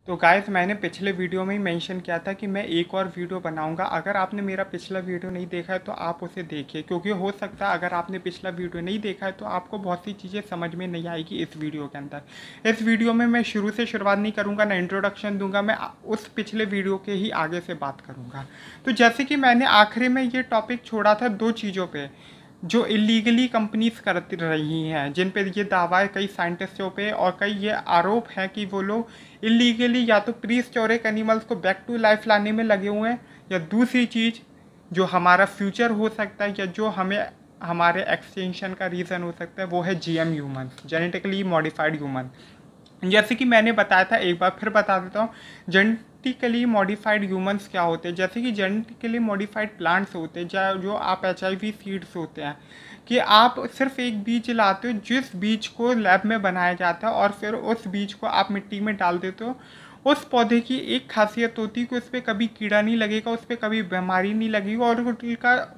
तो गाइस मैंने पिछले वीडियो में ही मेंशन किया था कि मैं एक और वीडियो बनाऊंगा। अगर आपने मेरा पिछला वीडियो नहीं देखा है तो आप उसे देखिए, क्योंकि हो सकता है अगर आपने पिछला वीडियो नहीं देखा है तो आपको बहुत सी चीज़ें समझ में नहीं आएगी इस वीडियो के अंदर। इस वीडियो में मैं शुरू से शुरुआत नहीं करूँगा, ना इंट्रोडक्शन दूंगा, मैं उस पिछले वीडियो के ही आगे से बात करूँगा। तो जैसे कि मैंने आखिरी में ये टॉपिक छोड़ा था दो चीज़ों पर जो इलीगली कंपनीज करती रही हैं, जिन पे ये दावा है कई साइंटिस्टों पे और कई ये आरोप है कि वो लोग इलीगली या तो प्री हिस्टोरिक एनिमल्स को बैक टू लाइफ लाने में लगे हुए हैं, या दूसरी चीज़ जो हमारा फ्यूचर हो सकता है या जो हमें हमारे एक्सटेंशन का रीज़न हो सकता है वो है GM human, genetically modified human. जैसे कि मैंने बताया था, एक बार फिर बता देता हूँ, जेनेटिकली मॉडिफाइड ह्यूमंस क्या होते हैं। जैसे कि जेनेटिकली मॉडिफाइड प्लांट्स होते हैं जो आप HIV सीड्स होते हैं, कि आप सिर्फ एक बीज लाते हो जिस बीज को लैब में बनाया जाता है और फिर उस बीज को आप मिट्टी में डाल देते हो। उस पौधे की एक खासियत होती है कि उस पर कभी कीड़ा नहीं लगेगा, उस पर कभी बीमारी नहीं लगेगी और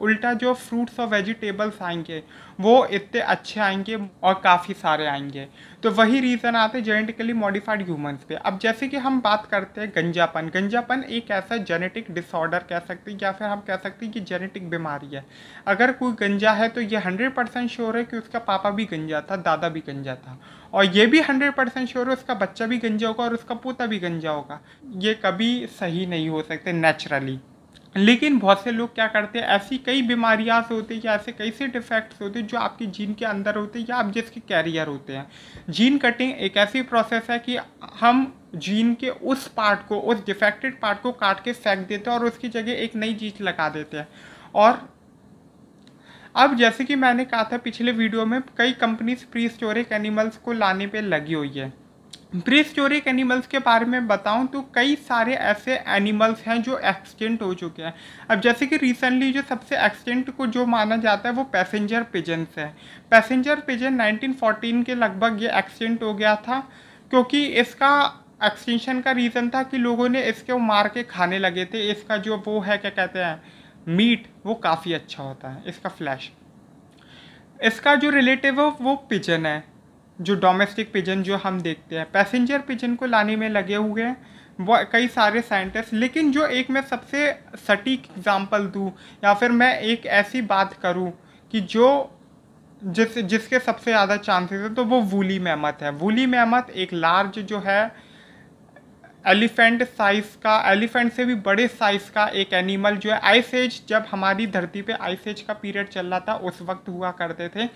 उल्टा जो फ्रूट्स और वेजिटेबल्स आएंगे वो इतने अच्छे आएंगे और काफ़ी सारे आएंगे। तो वही रीज़न आता है जेनेटिकली मॉडिफाइड ह्यूमंस पे। अब जैसे कि हम बात करते हैं गंजापन एक ऐसा जेनेटिक डिसऑर्डर कह सकते हैं या फिर हम कह सकते हैं कि जेनेटिक बीमारी है। अगर कोई गंजा है तो ये 100% श्योर है कि उसका पापा भी गंजा था, दादा भी गंजा था, और ये भी 100% श्योर है उसका बच्चा भी गंजा होगा और उसका पोता भी गंजा होगा। ये कभी सही नहीं हो सकते नेचुरली। लेकिन बहुत से लोग क्या करते हैं, ऐसी कई बीमारियां होती हैं या ऐसे कई से डिफेक्ट्स होते हैं जो आपकी जीन के अंदर होते हैं या आप जिसके कैरियर होते हैं। जीन कटिंग एक ऐसी प्रोसेस है कि हम जीन के उस पार्ट को, उस डिफेक्टेड पार्ट को काट के फेंक देते हैं और उसकी जगह एक नई चीज़ लगा देते हैं। और अब जैसे कि मैंने कहा था पिछले वीडियो में, कई कंपनीज प्री हिस्टोरिक एनिमल्स को लाने पे लगी हुई है। प्री हिस्टोरिक एनिमल्स के बारे में बताऊं तो कई सारे ऐसे एनिमल्स हैं जो एक्सटिंक्ट हो चुके हैं। अब जैसे कि रिसेंटली जो सबसे एक्सटिंक्ट को जो माना जाता है वो पैसेंजर पिजन्स है। पैसेंजर पिजन 1914 के लगभग ये एक्सटिंक्ट हो गया था, क्योंकि इसका एक्सटिंक्शन का रीज़न था कि लोगों ने इसको मार के खाने लगे थे। इसका जो वो है क्या कहते हैं मीट, वो काफ़ी अच्छा होता है, इसका फ्लैश। इसका जो रिलेटिव है वो पिजन है, जो डोमेस्टिक पिजन जो हम देखते हैं। पैसेंजर पिजन को लाने में लगे हुए हैं वो कई सारे साइंटिस्ट। लेकिन जो एक मैं सबसे सटीक एग्जांपल दूं या फिर मैं एक ऐसी बात करूं कि जिसके सबसे ज़्यादा चांसेस है तो वो वूली मैमथ है। वूली मैमथ एक लार्ज जो है एलिफेंट साइज का, एलिफेंट से भी बड़े साइज का एक एनिमल जो है, आइस एज, जब हमारी धरती पे आइस एज का पीरियड चल रहा था उस वक्त हुआ करते थे,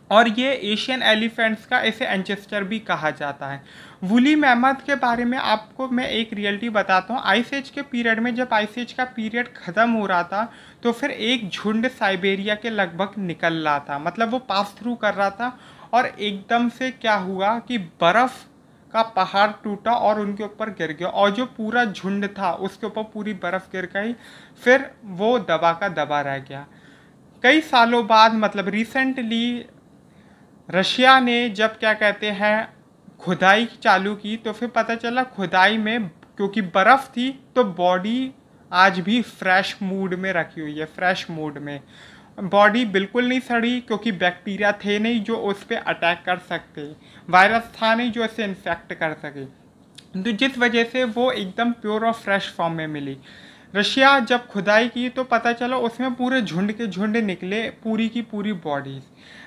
और ये एशियन एलिफेंट्स का इसे एंचेस्टर भी कहा जाता है। वूली मैमथ के बारे में आपको मैं एक रियलिटी बताता हूँ। आइस एज के पीरियड में जब आइस एज का पीरियड ख़त्म हो रहा था तो फिर एक झुंड साइबेरिया के लगभग निकल रहा था, मतलब वो पास थ्रू कर रहा था, और एकदम से क्या हुआ कि बर्फ़ का पहाड़ टूटा और उनके ऊपर गिर गया, और जो पूरा झुंड था उसके ऊपर पूरी बर्फ़ गिर गई। फिर वो दबा का दबा रह गया। कई सालों बाद, मतलब रिसेंटली, रशिया ने जब क्या कहते हैं खुदाई चालू की तो फिर पता चला खुदाई में क्योंकि बर्फ़ थी तो बॉडी आज भी फ्रेश मूड में रखी हुई है, फ्रेश मूड में। बॉडी बिल्कुल नहीं सड़ी, क्योंकि बैक्टीरिया थे नहीं जो उस पर अटैक कर सकते, वायरस था नहीं जो इसे इन्फेक्ट कर सके, तो जिस वजह से वो एकदम प्योर और फ्रेश फॉर्म में मिली। रशिया जब खुदाई की तो पता चला उसमें पूरे झुंड के झुंड निकले, पूरी की पूरी बॉडीज।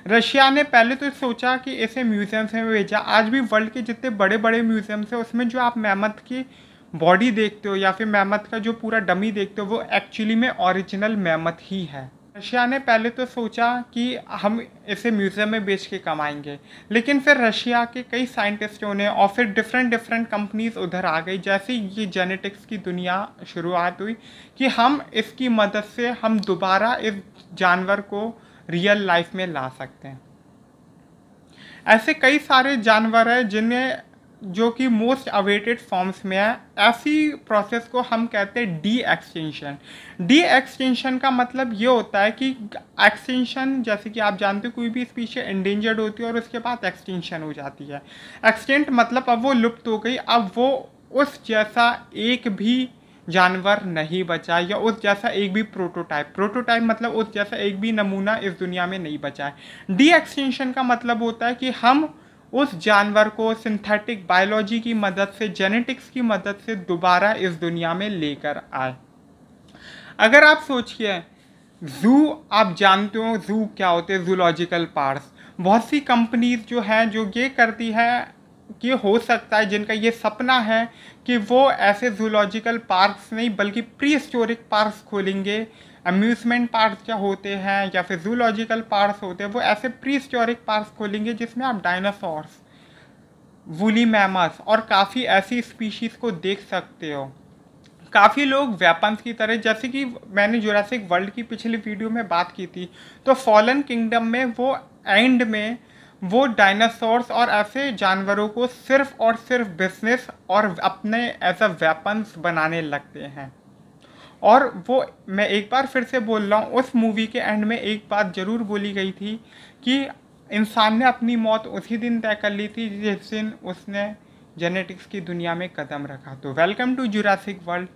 रशिया ने पहले तो सोचा कि इसे म्यूजियम्स में भेजा। आज भी वर्ल्ड के जितने बड़े बड़े म्यूजियम्स हैं उसमें जो आप मैमथ की बॉडी देखते हो या फिर मैमथ का जो पूरा डमी देखते हो वो एक्चुअली में ओरिजिनल मैमथ ही है। रशिया ने पहले तो सोचा कि हम इसे म्यूज़ियम में बेच के कमाएंगे, लेकिन फिर रशिया के कई साइंटिस्टों ने और फिर डिफरेंट कंपनीज उधर आ गई। जैसे ये जेनेटिक्स की दुनिया शुरुआत हुई कि हम इसकी मदद से हम दोबारा इस जानवर को रियल लाइफ में ला सकते हैं। ऐसे कई सारे जानवर हैं जिन्हें जो कि मोस्ट अवेटेड फॉर्म्स में है। ऐसी प्रोसेस को हम कहते हैं डी एक्सटेंशन। डी एक्सटेंशन का मतलब ये होता है कि एक्सटेंशन, जैसे कि आप जानते हो कोई भी स्पीशीज एंडेंजर्ड होती है और उसके बाद एक्सटेंशन हो जाती है। एक्सटेंट मतलब अब वो लुप्त हो गई, अब वो उस जैसा एक भी जानवर नहीं बचा, या उस जैसा एक भी प्रोटोटाइप मतलब उस जैसा एक भी नमूना इस दुनिया में नहीं बचा है। डी एक्सटेंशन का मतलब होता है कि हम उस जानवर को सिंथेटिक बायोलॉजी की मदद से, जेनेटिक्स की मदद से दोबारा इस दुनिया में लेकर आए। अगर आप सोचिए, ज़ू, आप जानते हो ज़ू क्या होते हैं, जूलॉजिकल पार्क्स। बहुत सी कंपनीज जो हैं जो ये करती है कि हो सकता है जिनका ये सपना है कि वो ऐसे जूलॉजिकल पार्क्स नहीं बल्कि प्री हिस्टोरिक पार्क्स खोलेंगे। अम्यूज़मेंट पार्क क्या होते हैं या फिर जूलॉजिकल पार्क्स होते हैं, वो ऐसे प्री हिस्टोरिक पार्क्स खोलेंगे जिसमें आप डायनासोर्स, वूली मैमल्स और काफ़ी ऐसी स्पीशीज़ को देख सकते हो। काफ़ी लोग वेपन्स की तरह, जैसे कि मैंने जुरासिक वर्ल्ड की पिछली वीडियो में बात की थी, तो फॉलन किंगडम में वो एंड में वो डायनासोर्स और ऐसे जानवरों को सिर्फ और सिर्फ बिजनेस और अपने एज अ वेपन्स बनाने लगते हैं। और वो, मैं एक बार फिर से बोल रहा हूँ, उस मूवी के एंड में एक बात ज़रूर बोली गई थी कि इंसान ने अपनी मौत उसी दिन तय कर ली थी जिस दिन उसने जेनेटिक्स की दुनिया में कदम रखा। तो वेलकम टू जुरासिक वर्ल्ड।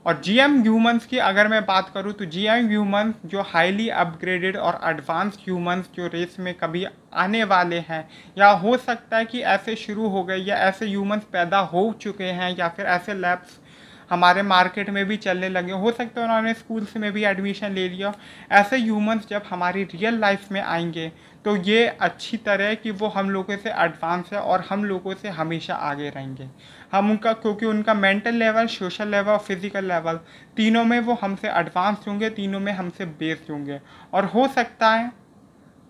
और जीएम ह्यूमंस की अगर मैं बात करूँ तो जीएम ह्यूमंस जो हाईली अपग्रेडेड और एडवांस ह्यूमंस जो रेस में कभी आने वाले हैं, या हो सकता है कि ऐसे शुरू हो गए या ऐसे ह्यूमंस पैदा हो चुके हैं या फिर ऐसे लैब्स हमारे मार्केट में भी चलने लगे, हो सकता है उन्होंने स्कूल्स में भी एडमिशन ले लिया। ऐसे ह्यूमंस जब हमारी रियल लाइफ में आएंगे तो ये अच्छी तरह कि वो हम लोगों से एडवांस है और हम लोगों से हमेशा आगे रहेंगे। हम उनका, क्योंकि उनका mental level, social level, physical level, तीनों में वो हमसे एडवांस होंगे, तीनों में हमसे बेस्ड होंगे। और हो सकता है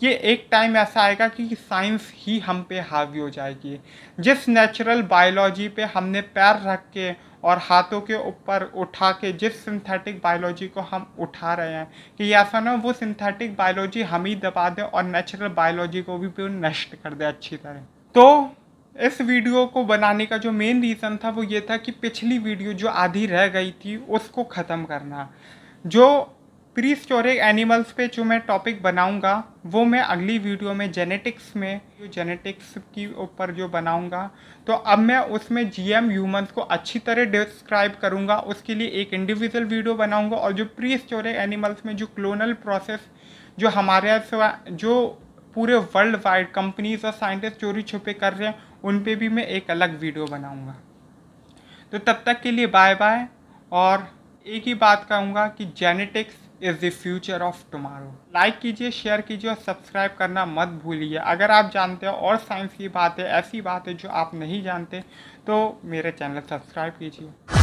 कि एक टाइम ऐसा आएगा कि साइंस ही हम पे हावी हो जाएगी। जिस नेचुरल बायोलॉजी पे हमने पैर रख के और हाथों के ऊपर उठा के जिस सिंथेटिक बायोलॉजी को हम उठा रहे हैं, कि ऐसा ना वो सिंथेटिक बायोलॉजी हम ही दबा दें और नेचुरल बायोलॉजी को भी नष्ट कर दे अच्छी तरह। तो इस वीडियो को बनाने का जो मेन रीज़न था वो ये था कि पिछली वीडियो जो आधी रह गई थी उसको ख़त्म करना। जो प्री हिस्टोरिक एनिमल्स पे जो मैं टॉपिक बनाऊंगा वो मैं अगली वीडियो में जेनेटिक्स की ऊपर जो बनाऊंगा, तो अब मैं उसमें जीएम ह्यूमंस को अच्छी तरह डिस्क्राइब करूंगा। उसके लिए एक इंडिविजुअल वीडियो बनाऊंगा। और जो प्री हिस्टोरिक एनिमल्स में जो क्लोनल प्रोसेस जो हमारे यहाँ जो पूरे वर्ल्ड वाइड कंपनीज और साइंटिस्ट चोरी छुपे कर रहे हैं, उन पे भी मैं एक अलग वीडियो बनाऊंगा। तो तब तक के लिए बाय बाय। और एक ही बात कहूँगा कि genetics is the future of tomorrow. Like कीजिए, शेयर कीजिए और सब्सक्राइब करना मत भूलिए। अगर आप जानते हो और साइंस की बातें, ऐसी बातें जो आप नहीं जानते, तो मेरे चैनल सब्सक्राइब कीजिए।